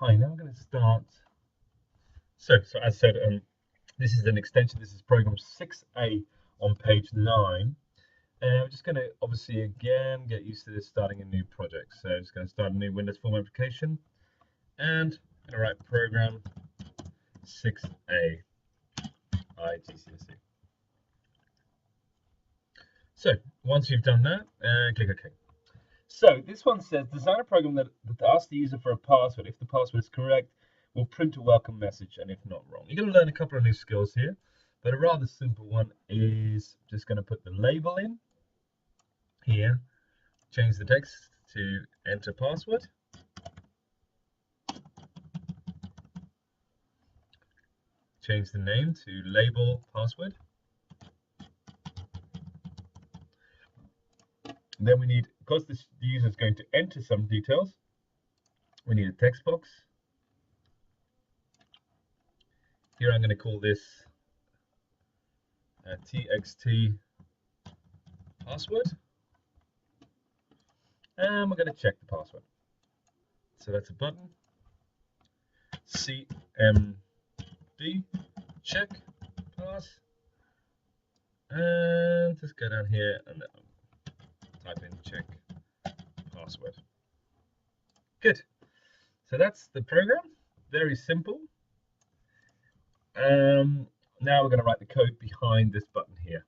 Hi, now I'm going to start. So as I said, this is an extension. This is program 6A on page 9. And I'm just going to obviously again get used to this starting a new project. So I'm just going to start a new Windows Form application and I'm going to write program 6A iGCSE. So once you've done that, click OK. So this one says design a program that asks the user for a password. If the password is correct, we'll print a welcome message, and if not, wrong. You're going to learn a couple of new skills here, but a rather simple one is just going to put the label in here, change the text to enter password, change the name to label password. Then we need, because the user is going to enter some details, we need a text box. Here I'm going to call this txt password, and we're going to check the password. So that's a button, CMD, check, pass, and just go down here and type in check password. Good. So that's the program. Very simple. Now we're going to write the code behind this button here.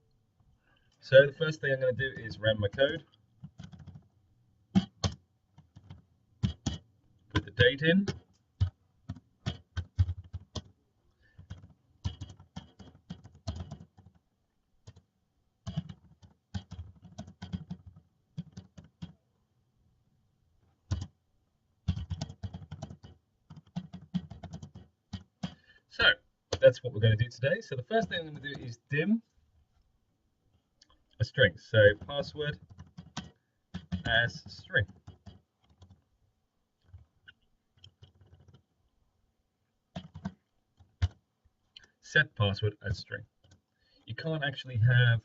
So the first thing I'm going to do is run my code. Put the date in. So that's what we're going to do today. So the first thing I'm going to do is dim a string. So password as string. Set password as string. You can't actually have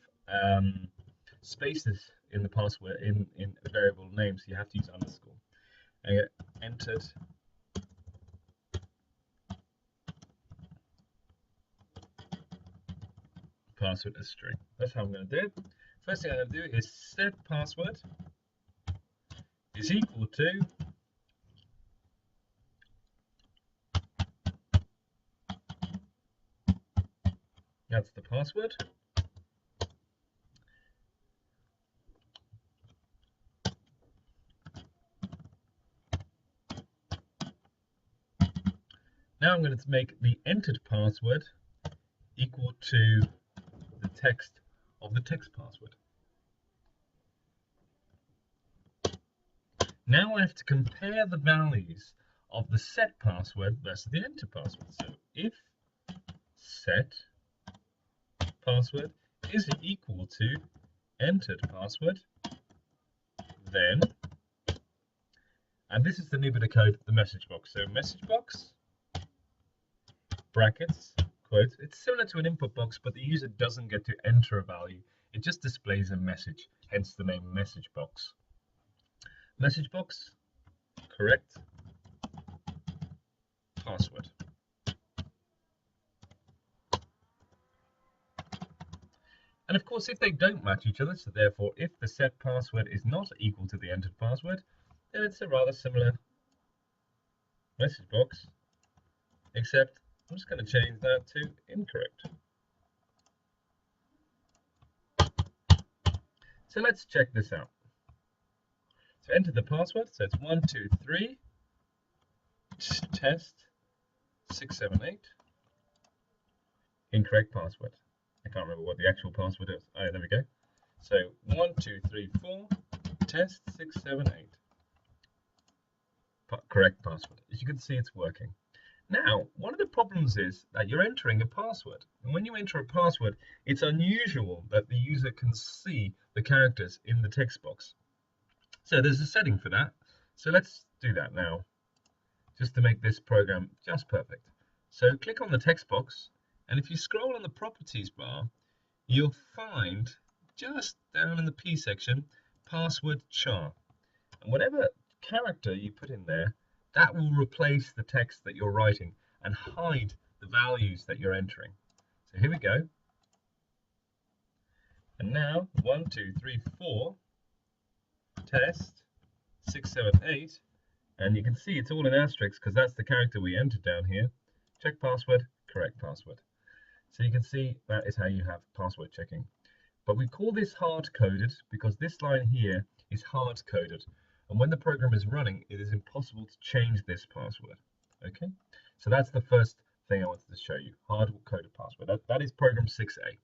spaces in the password in the variable names. You have to use underscore. And get entered password as string. That's how I'm going to do it. First thing I'm going to do is set password is equal to that's the password. Now I'm going to make the entered password equal to the text of the text password. Now I have to compare the values of the set password versus the entered password. So if set password is equal to entered password, then, and this is the new bit of code, the message box. So message box, brackets, quotes. It's similar to an input box, but the user doesn't get to enter a value. It just displays a message, hence the name message box. Message box, correct password. And of course, if they don't match each other, so therefore if the set password is not equal to the entered password, then it's a rather similar message box, except I'm just going to change that to incorrect. So let's check this out. So enter the password, so it's 123 test 678. Incorrect password. I can't remember what the actual password is. Oh, there we go. So 1234 test 678. Correct password. As you can see, it's working. Now, one of the problems is that you're entering a password. And when you enter a password, it's unusual that the user can see the characters in the text box. So there's a setting for that. So let's do that now, just to make this program just perfect. So click on the text box, and if you scroll on the properties bar, you'll find just down in the P section, password char. And whatever character you put in there, that will replace the text that you're writing and hide the values that you're entering. So here we go. And now 1, 2, 3, 4, test 6, 7, 8, and you can see it's all in asterisks because that's the character we entered down here. Check password, correct password. So you can see that is how you have password checking. But we call this hard-coded because this line here is hard-coded. And when the program is running, it is impossible to change this password. Okay, so that's the first thing I wanted to show you, hard-coded password. That is program 6A.